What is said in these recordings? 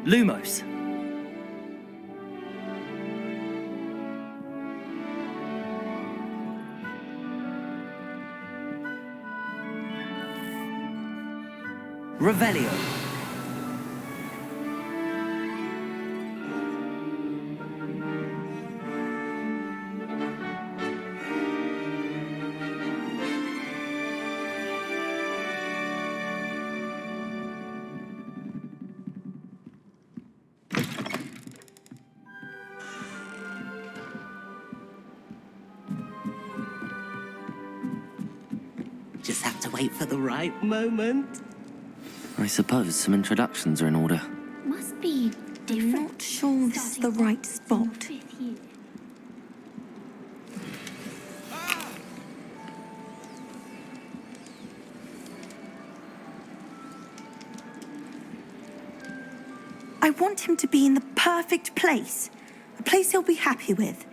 Lumos. Revelio. Just have to wait for the right moment. I suppose some introductions are in order. Must be different. I'm not sure this is the right spot. I want him to be in the perfect place. A place he'll be happy with.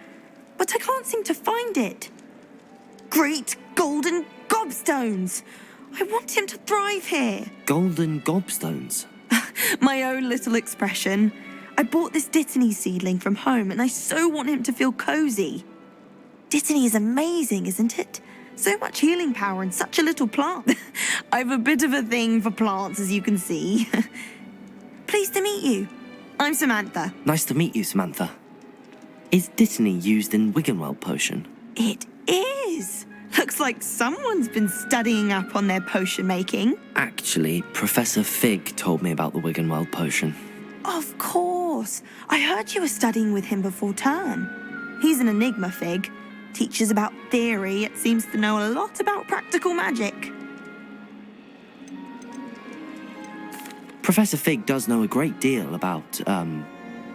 But I can't seem to find it. Great golden gobstones! I want him to thrive here. Golden gobstones. My own little expression. I bought this Dittany seedling from home and I so want him to feel cozy. Dittany is amazing, isn't it? So much healing power in such a little plant. I've a bit of a thing for plants, as you can see. Pleased to meet you. I'm Samantha. Nice to meet you, Samantha. Is Dittany used in Wiggenweld potion? It is. Looks like someone's been studying up on their potion making. Actually, Professor Fig told me about the Wiggenweld potion. Of course. I heard you were studying with him before term. He's an enigma, Fig. Teaches about theory, yet seems to know a lot about practical magic. Professor Fig does know a great deal about,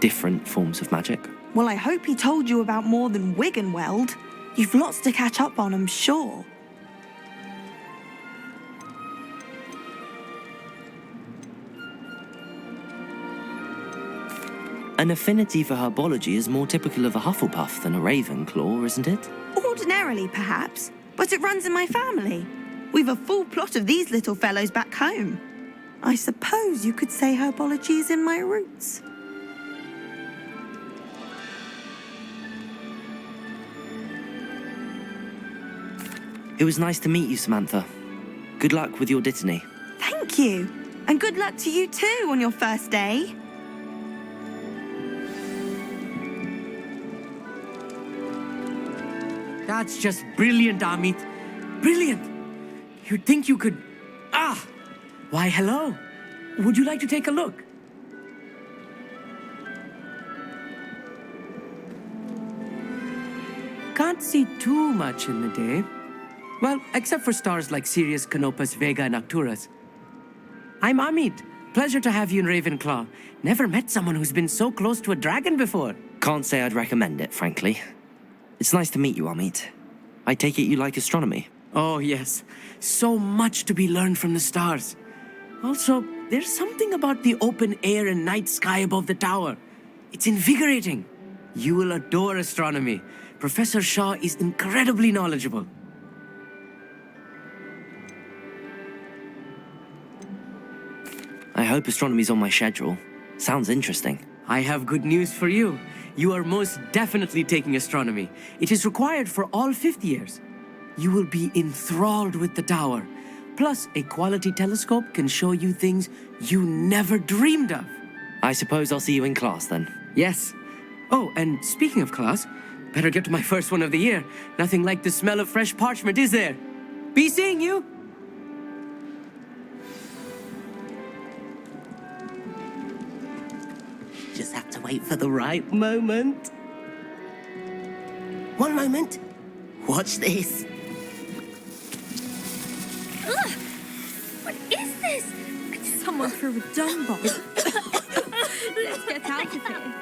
different forms of magic. Well, I hope he told you about more than Wiggenweld. You've lots to catch up on, I'm sure. An affinity for herbology is more typical of a Hufflepuff than a Ravenclaw, isn't it? Ordinarily, perhaps, but it runs in my family. We've a full plot of these little fellows back home. I suppose you could say herbology is in my roots. It was nice to meet you, Samantha. Good luck with your Dittany. Thank you. And good luck to you too on your first day. That's just brilliant, Amit. Brilliant. You'd think you could... Ah! Why, hello. Would you like to take a look? Can't see too much in the day. Well, except for stars like Sirius, Canopus, Vega, and Arcturus. I'm Amit. Pleasure to have you in Ravenclaw. Never met someone who's been so close to a dragon before. Can't say I'd recommend it, frankly. It's nice to meet you, Amit. I take it you like astronomy. Oh, yes. So much to be learned from the stars. Also, there's something about the open air and night sky above the tower. It's invigorating. You will adore astronomy. Professor Shaw is incredibly knowledgeable. I hope astronomy's on my schedule. Sounds interesting. I have good news for you. You are most definitely taking astronomy. It is required for all fifth years. You will be enthralled with the tower. Plus, a quality telescope can show you things you never dreamed of. I suppose I'll see you in class then. Yes. Oh, and speaking of class, better get to my first one of the year. Nothing like the smell of fresh parchment, is there? Be seeing you! Just have to wait for the right moment. One moment. Watch this. Ugh! What is this? Someone threw a dung bomb. Let's get out of here.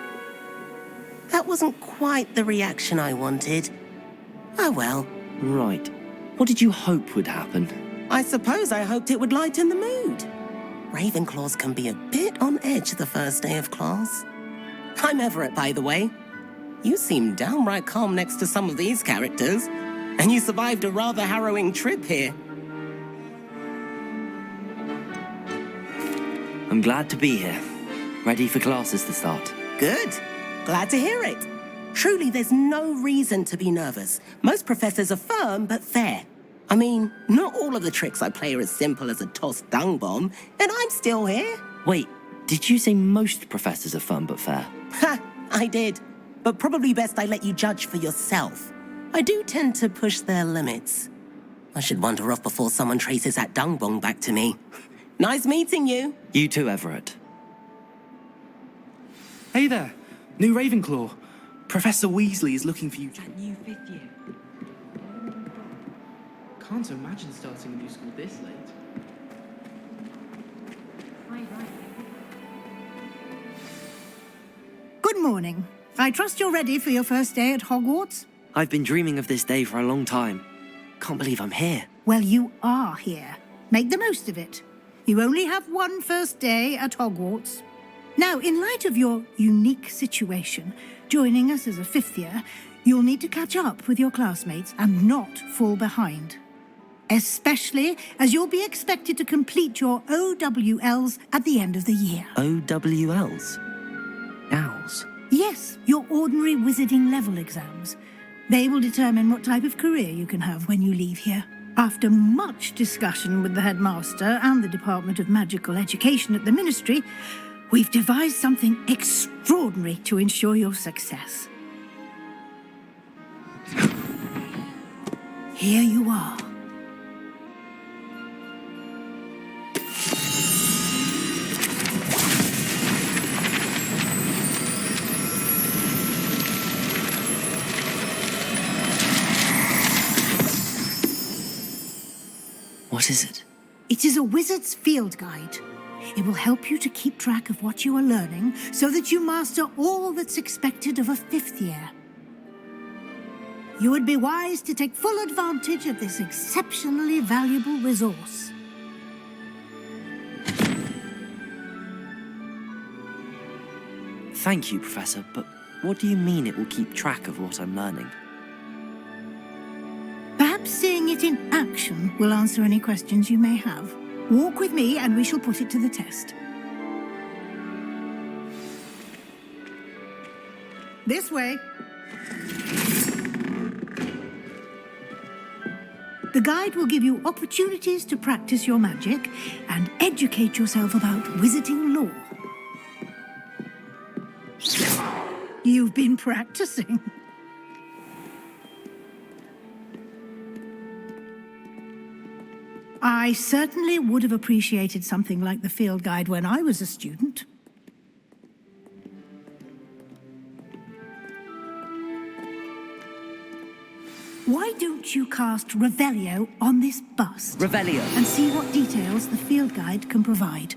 That wasn't quite the reaction I wanted. Oh well. Right. What did you hope would happen? I suppose I hoped it would lighten the mood. Ravenclaws can be a bit on edge the first day of class. I'm Everett, by the way. You seem downright calm next to some of these characters, and you survived a rather harrowing trip here. I'm glad to be here. Ready for classes to start. Good. Glad to hear it. Truly, there's no reason to be nervous. Most professors are firm but fair. I mean, not all of the tricks I play are as simple as a tossed dung bomb, and I'm still here. Wait, did you say most professors are firm but fair? Ha, I did. But probably best I let you judge for yourself. I do tend to push their limits. I should wander off before someone traces that dung bomb back to me. Nice meeting you. You too, Everett. Hey there, new Ravenclaw. Professor Weasley is looking for you. That new fifth year. Can't imagine starting a new school this late. Good morning. I trust you're ready for your first day at Hogwarts? I've been dreaming of this day for a long time. Can't believe I'm here. Well, you are here. Make the most of it. You only have one first day at Hogwarts. Now, in light of your unique situation, joining us as a fifth year, you'll need to catch up with your classmates and not fall behind. Especially as you'll be expected to complete your OWLs at the end of the year. OWLs? Owls? Yes, your ordinary wizarding level exams. They will determine what type of career you can have when you leave here. After much discussion with the headmaster and the Department of Magical Education at the Ministry, we've devised something extraordinary to ensure your success. Here you are. What is it? It is a wizard's field guide. It will help you to keep track of what you are learning so that you master all that's expected of a fifth year. You would be wise to take full advantage of this exceptionally valuable resource. Thank you, Professor, but what do you mean it will keep track of what I'm learning? Perhaps seeing it in action will answer any questions you may have. Walk with me and we shall put it to the test. This way. The guide will give you opportunities to practice your magic and educate yourself about wizarding lore. You've been practicing. I certainly would have appreciated something like the field guide when I was a student. Why don't you cast Revelio on this bust? Revelio. And see what details the field guide can provide.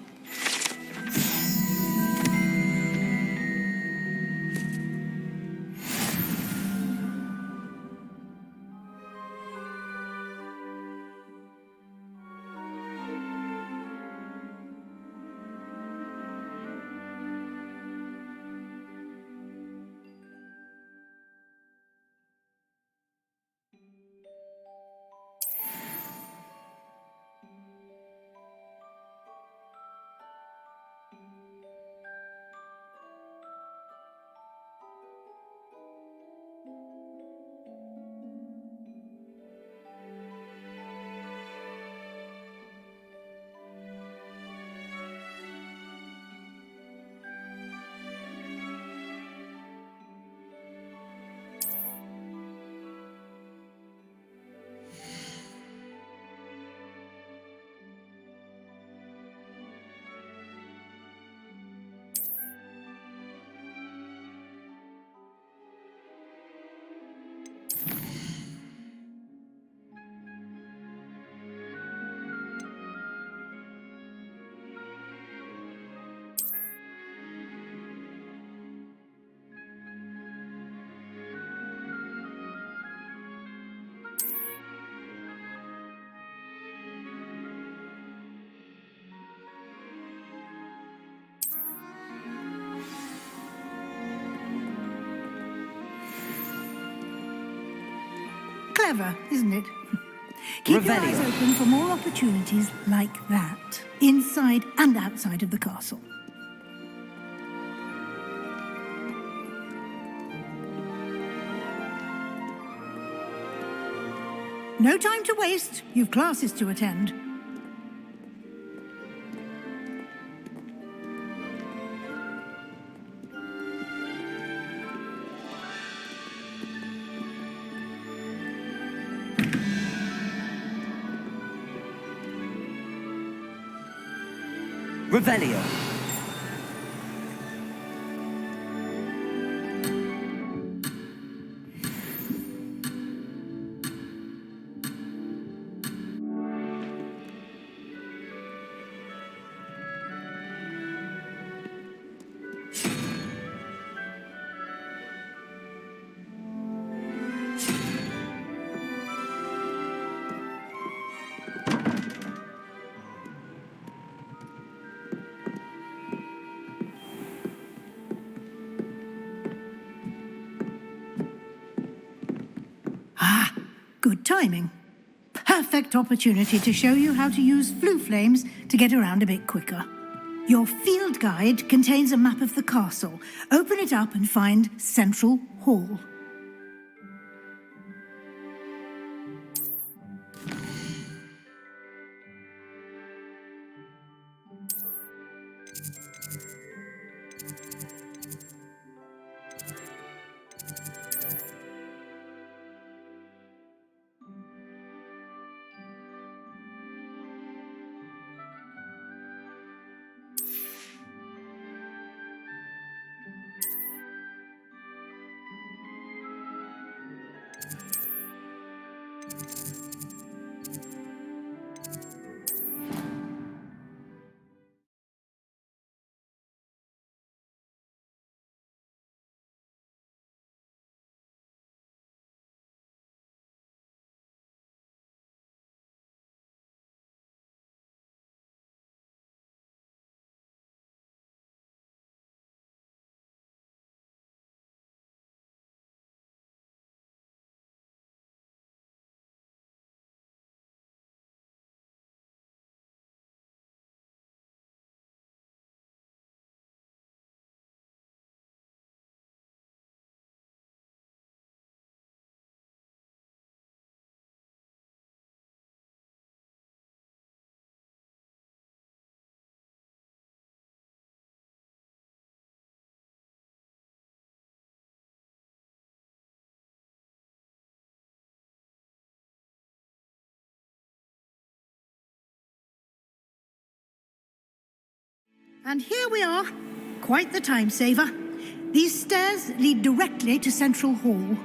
Clever, isn't it? Keep your eyes open for more opportunities like that, inside and outside of the castle. No time to waste. You've classes to attend. Revelio. Good timing. Perfect opportunity to show you how to use flue flames to get around a bit quicker. Your field guide contains a map of the castle. Open it up and find Central Hall. And here we are. Quite the time saver. These stairs lead directly to Central Hall.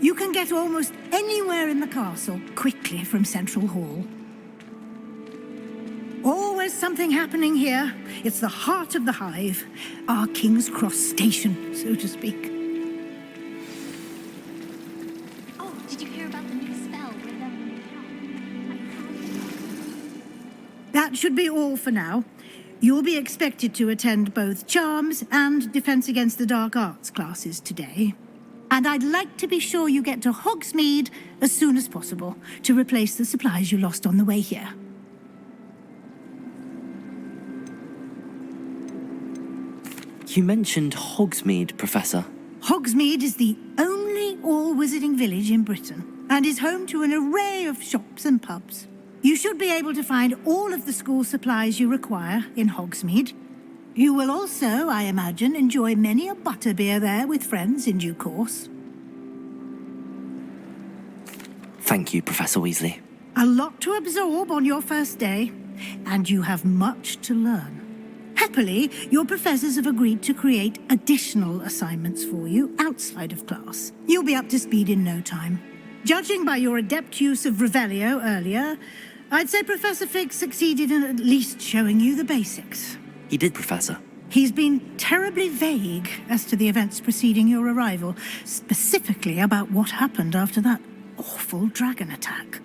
You can get almost anywhere in the castle quickly from Central Hall. Always something happening here. It's the heart of the hive, our King's Cross station, so to speak. Oh, did you hear about the new spell? That should be all for now. You'll be expected to attend both Charms and Defense Against the Dark Arts classes today. And I'd like to be sure you get to Hogsmeade as soon as possible to replace the supplies you lost on the way here. You mentioned Hogsmeade, Professor. Hogsmeade is the only all-wizarding village in Britain and is home to an array of shops and pubs. You should be able to find all of the school supplies you require in Hogsmeade. You will also, I imagine, enjoy many a butterbeer there with friends in due course. Thank you, Professor Weasley. A lot to absorb on your first day, and you have much to learn. Happily, your professors have agreed to create additional assignments for you outside of class. You'll be up to speed in no time. Judging by your adept use of Revelio earlier, I'd say Professor Fig succeeded in at least showing you the basics. He did, Professor. He's been terribly vague as to the events preceding your arrival, specifically about what happened after that awful dragon attack.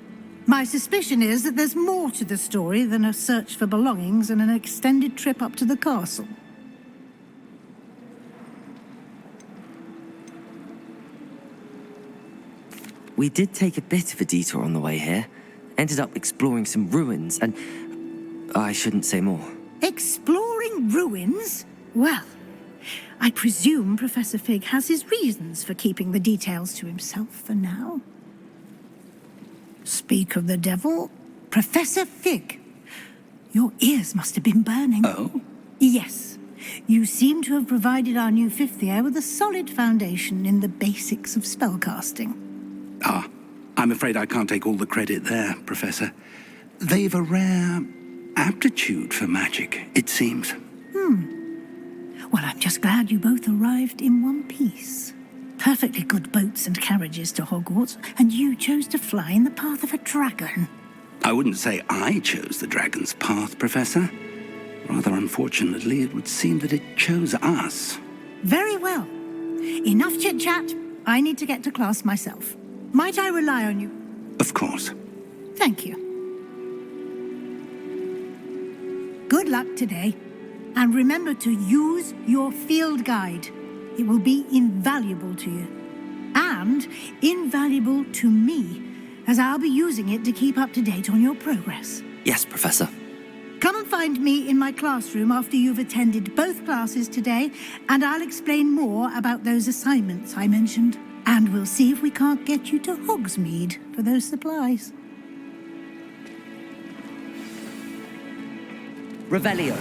My suspicion is that there's more to the story than a search for belongings and an extended trip up to the castle. We did take a bit of a detour on the way here. Ended up exploring some ruins and... I shouldn't say more. Exploring ruins? Well, I presume Professor Fig has his reasons for keeping the details to himself for now. Speak of the devil, Professor Fig. Your ears must have been burning. Oh? Yes. You seem to have provided our new fifth year with a solid foundation in the basics of spellcasting. Ah, I'm afraid I can't take all the credit there, Professor. They've a rare aptitude for magic, it seems. Well, I'm just glad you both arrived in one piece. Perfectly good boats and carriages to Hogwarts, and you chose to fly in the path of a dragon. I wouldn't say I chose the dragon's path, Professor. Rather unfortunately, it would seem that it chose us. Very well. Enough chit-chat. I need to get to class myself. Might I rely on you? Of course. Thank you. Good luck today. And remember to use your field guide. It will be invaluable to you. And invaluable to me, as I'll be using it to keep up to date on your progress. Yes, Professor. Come and find me in my classroom after you've attended both classes today, and I'll explain more about those assignments I mentioned. And we'll see if we can't get you to Hogsmeade for those supplies. Revelio.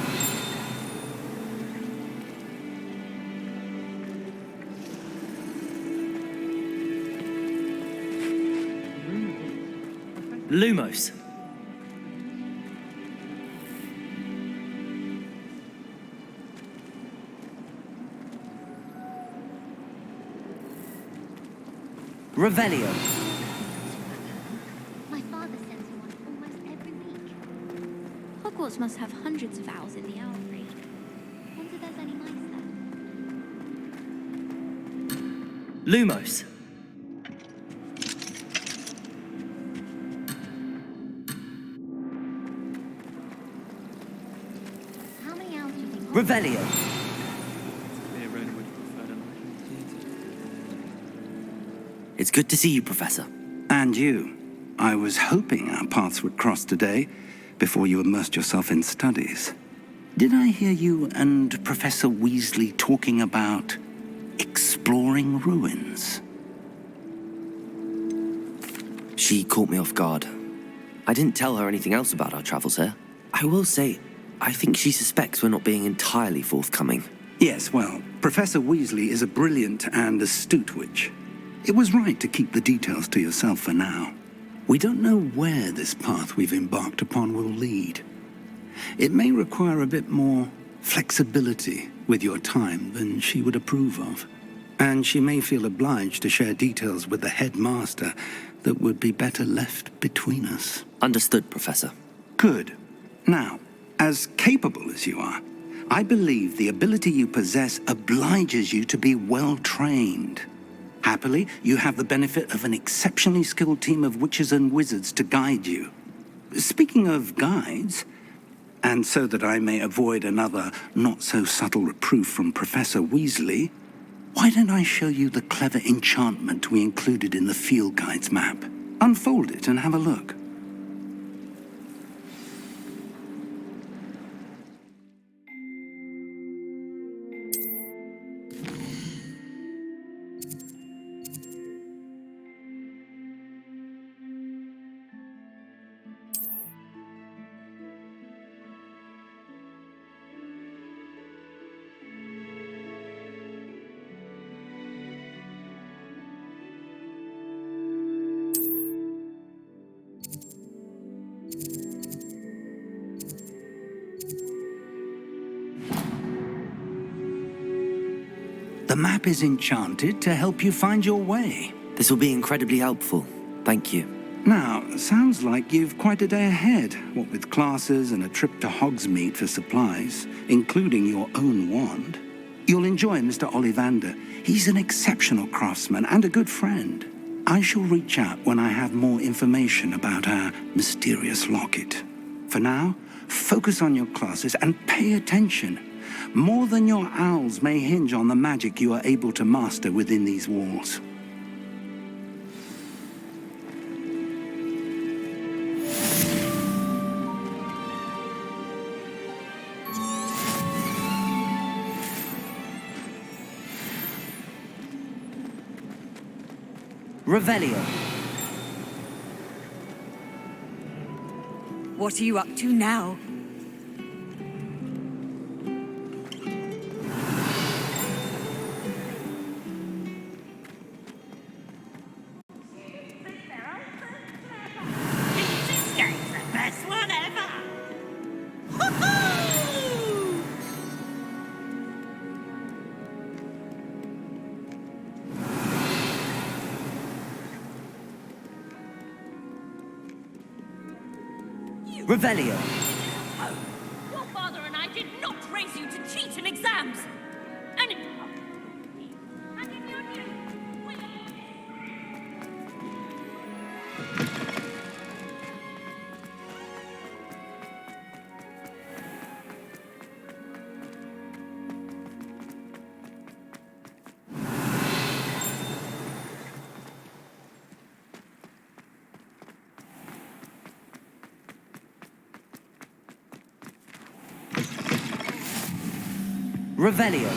Lumos. Revelio. My father sends me one almost every week. Hogwarts must have hundreds of owls in the owl breed. Wonder if there's any mice there. Lumos. How many owls do you think? Revelio. It's good to see you, Professor. And you. I was hoping our paths would cross today, before you immersed yourself in studies. Did I hear you and Professor Weasley talking about exploring ruins? She caught me off guard. I didn't tell her anything else about our travels here. I will say, I think she suspects we're not being entirely forthcoming. Yes, well, Professor Weasley is a brilliant and astute witch. It was right to keep the details to yourself for now. We don't know where this path we've embarked upon will lead. It may require a bit more flexibility with your time than she would approve of. And she may feel obliged to share details with the headmaster that would be better left between us. Understood, Professor. Good. Now, as capable as you are, I believe the ability you possess obliges you to be well trained. Happily, you have the benefit of an exceptionally skilled team of witches and wizards to guide you. Speaking of guides, and so that I may avoid another not-so-subtle reproof from Professor Weasley, why don't I show you the clever enchantment we included in the field guide's map? Unfold it and have a look. The map is enchanted to help you find your way. This will be incredibly helpful. Thank you. Now, sounds like you've quite a day ahead, what with classes and a trip to Hogsmeade for supplies, including your own wand. You'll enjoy Mr. Ollivander. He's an exceptional craftsman and a good friend. I shall reach out when I have more information about our mysterious locket. For now, focus on your classes and pay attention. More than your owls may hinge on the magic you are able to master within these walls. Revelio. What are you up to now? This game's the best one ever! Revelio. Your father and I did not raise you to cheat in exams. And in your Revelio.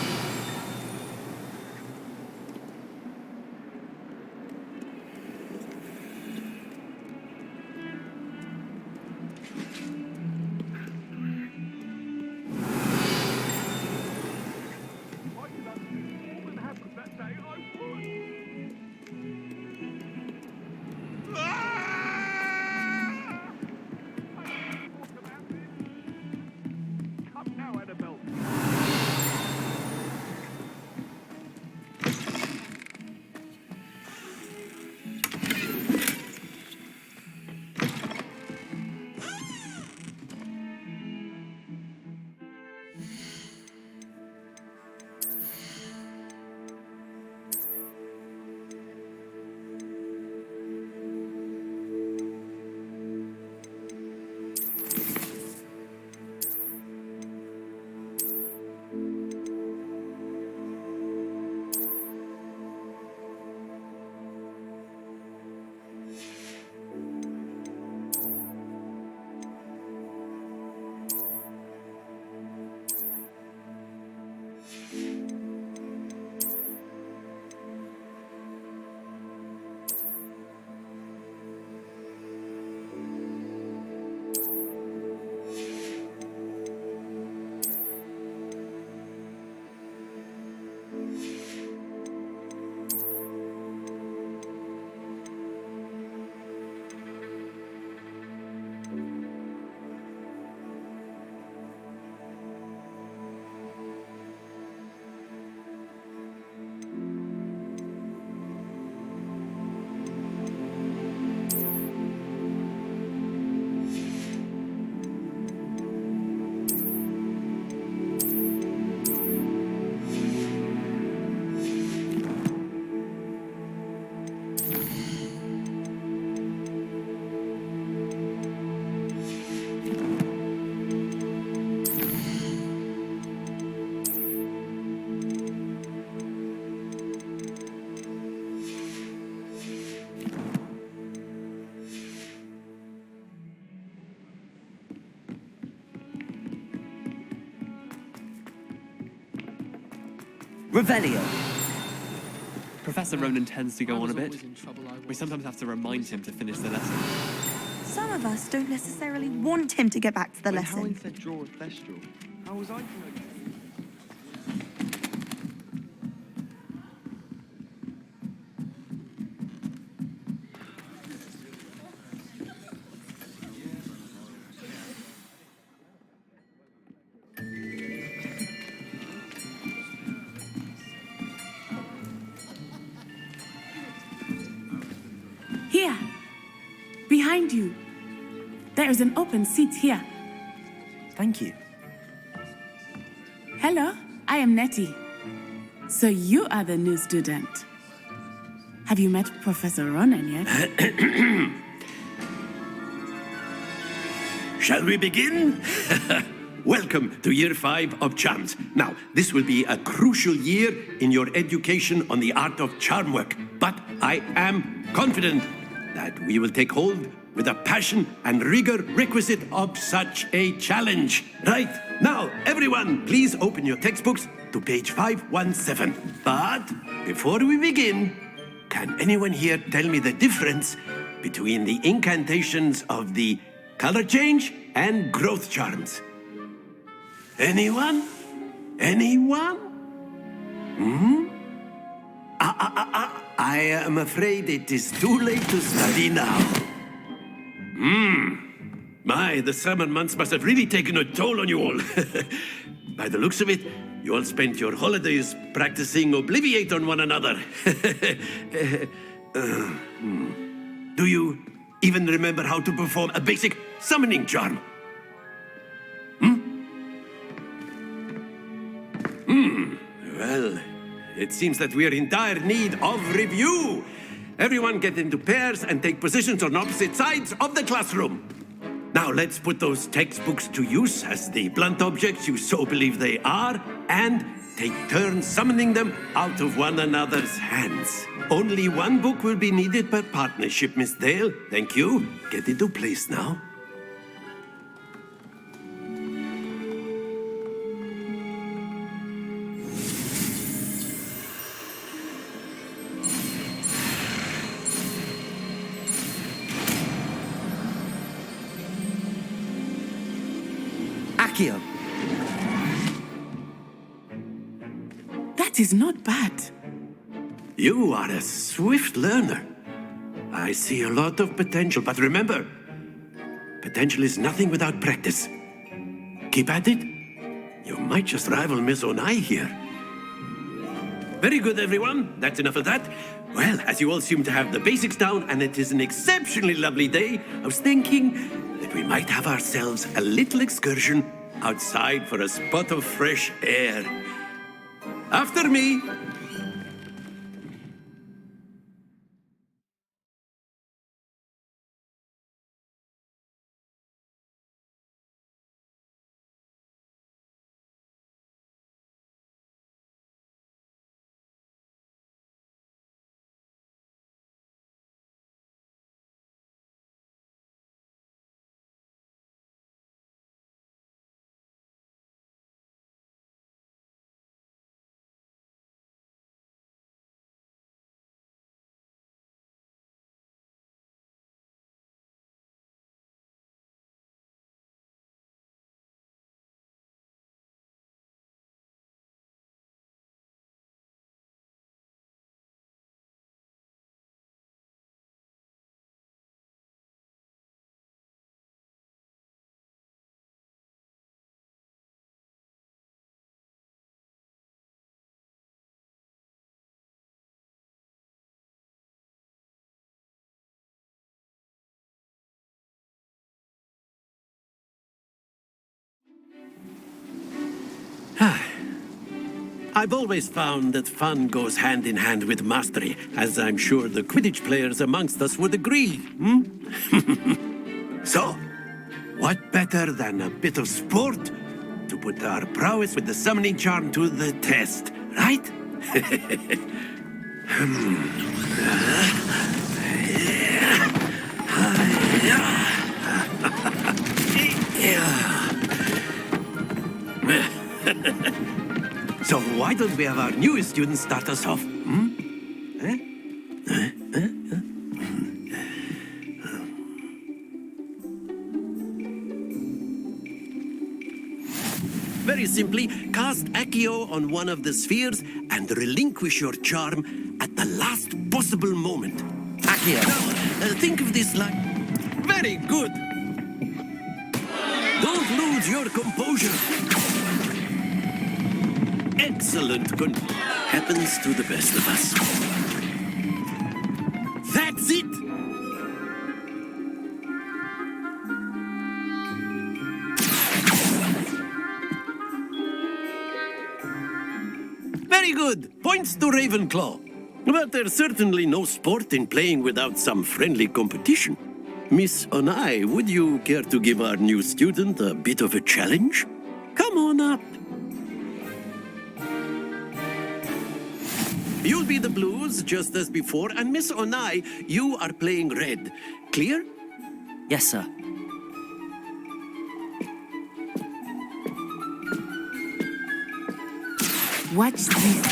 Revelio. Professor Ronan tends to go on a bit. We sometimes have to remind him to finish the lesson. Some of us don't necessarily want him to get back to the When Howling lesson. said draw a thestral, how was I to know? Here, behind you. There is an open seat here. Thank you. Hello, I am Nettie. So you are the new student. Have you met Professor Ronan yet? Shall we begin? Welcome to Year 5 of Charms. Now, this will be a crucial year in your education on the art of charm work, but I am confident that we will take hold with the passion and rigor requisite of such a challenge. Right, now, everyone, please open your textbooks to page 517. But before we begin, can can anyone here tell me the difference between the incantations of the color change and growth charms? Anyone? Anyone? I am afraid it is too late to study now. My, the summer months must have really taken a toll on you all. By the looks of it, you all spent your holidays practicing Obliviate on one another. Do you even remember how to perform a basic summoning charm? Well, it seems that we are in dire need of review. Everyone get into pairs and take positions on opposite sides of the classroom. Now let's put those textbooks to use as the blunt objects you so believe they are, and take turns summoning them out of one another's hands. Only one book will be needed per partnership, Miss Dale. Thank you. Get into place now. Accio. That is not bad. You are a swift learner. I see a lot of potential, but remember, potential is nothing without practice. Keep at it. You might just rival Miss Onai here. Very good, everyone. That's enough of that. Well, as you all seem to have the basics down, and it is an exceptionally lovely day, I was thinking that we might have ourselves a little excursion outside for a spot of fresh air. After me. I've always found that fun goes hand in hand with mastery, as I'm sure the Quidditch players amongst us would agree. So, what better than a bit of sport to put our prowess with the summoning charm to the test, right? So why don't we have our newest student start us off? Very simply, cast Accio on one of the spheres and relinquish your charm at the last possible moment. Accio. Now, think of this like... Very good! Don't lose your composure. Excellent. Happens to the best of us. That's it! Very good. Points to Ravenclaw. But there's certainly no sport in playing without some friendly competition. Miss Onai, would you care to give our new student a bit of a challenge? Come on up. You'll be the blues, just as before, and Miss Onai, you are playing red. Clear? Yes, sir. Watch this.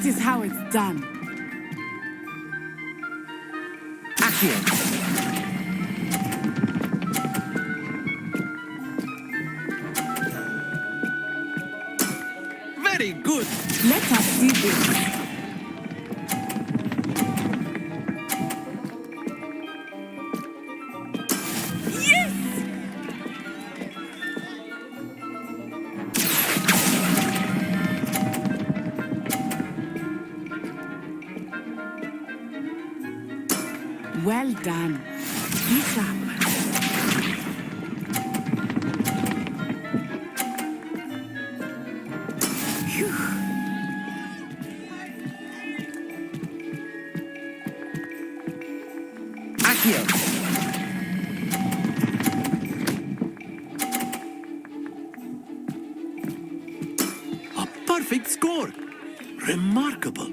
That is how it's done. Accio! Very good. Let us see this. Well done. Be sharp. Phew. Accio! A perfect score. Remarkable.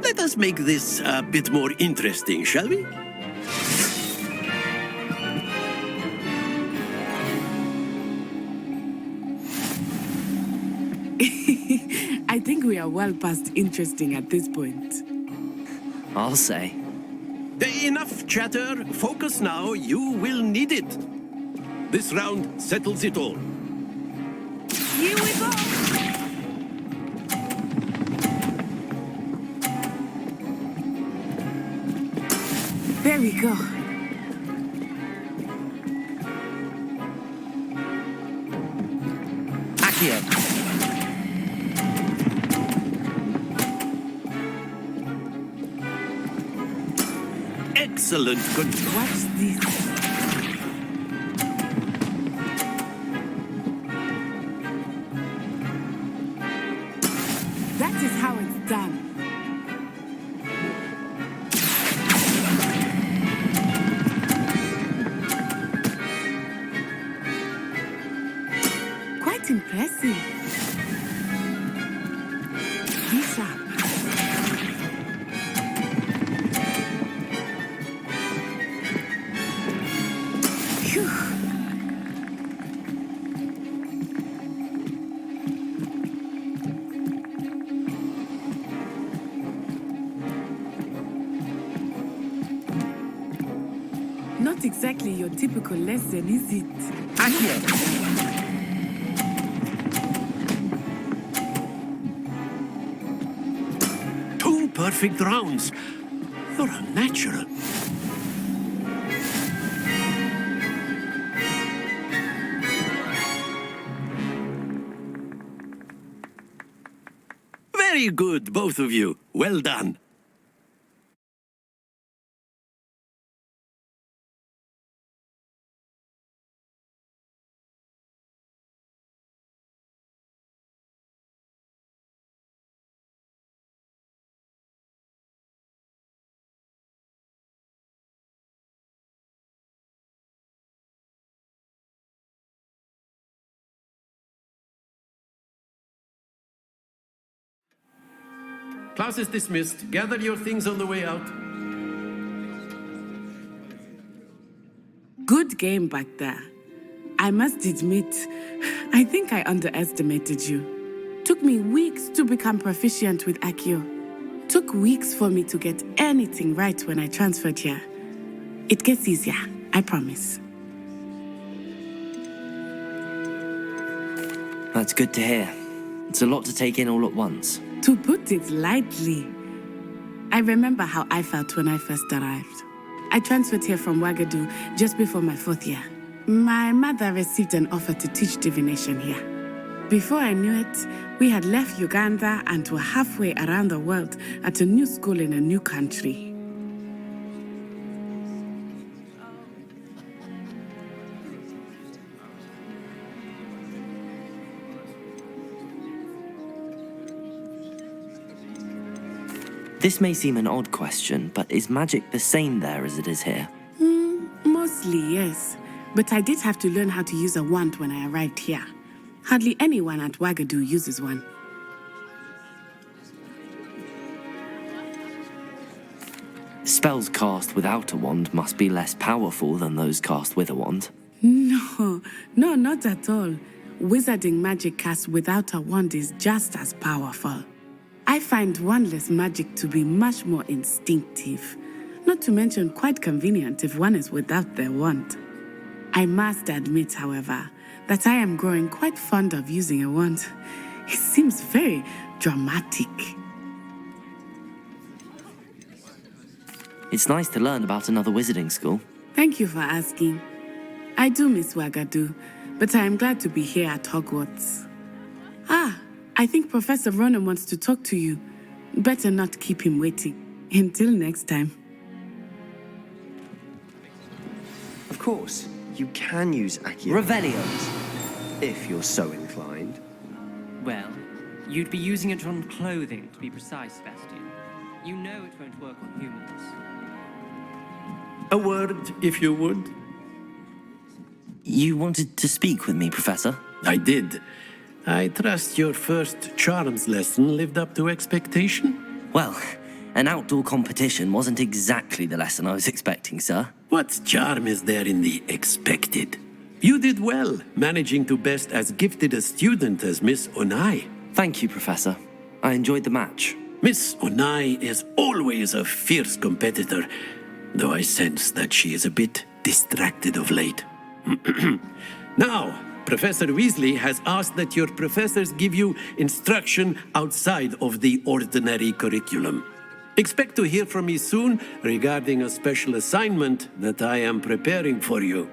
Let us make this a bit more interesting, shall we? I think we are well past interesting at this point. I'll say. Enough chatter. Focus now. You will need it. This round settles it all. Here we go! There we go. Accio! Excellent control. Watch this. That is how it's done. Quite impressive. Be sharp. Phew. Not exactly your typical lesson, is it? Accio! Two perfect rounds. You're a natural. Very good, both of you. Well done. Class is dismissed. Gather your things on the way out. Good game back there. I must admit, I think I underestimated you. Took me weeks to become proficient with Accio. Took weeks for me to get anything right when I transferred here. It gets easier, I promise. That's good to hear. It's a lot to take in all at once. To put it lightly, I remember how I felt when I first arrived. I transferred here from Ouagadougou just before my 4th year. My mother received an offer to teach divination here. Before I knew it, we had left Uganda and were halfway around the world at a new school in a new country. This may seem an odd question, but is magic the same there as it is here? Mostly, yes. But I did have to learn how to use a wand when I arrived here. Hardly anyone at Ouagadougou uses one. Spells cast without a wand must be less powerful than those cast with a wand. No, not at all. Wizarding magic cast without a wand is just as powerful. I find wandless magic to be much more instinctive, not to mention quite convenient if one is without their wand. I must admit, however, that I am growing quite fond of using a wand. It seems very dramatic. It's nice to learn about another wizarding school. Thank you for asking. I do miss Wagadu, but I am glad to be here at Hogwarts. I think Professor Ronan wants to talk to you. Better not keep him waiting. Until next time. Of course, you can use Accio. Revelio. If you're so inclined. Well, you'd be using it on clothing, to be precise, Sebastian. You know it won't work on humans. A word, if you would. You wanted to speak with me, Professor? I did. I trust your first charms lesson lived up to expectation? Well, an outdoor competition wasn't exactly the lesson I was expecting, sir. What charm is there in the expected? You did well, managing to best as gifted a student as Miss Onai. Thank you, Professor. I enjoyed the match. Miss Onai is always a fierce competitor, though I sense that she is a bit distracted of late. Now, Professor Weasley has asked that your professors give you instruction outside of the ordinary curriculum. Expect to hear from me soon regarding a special assignment that I am preparing for you.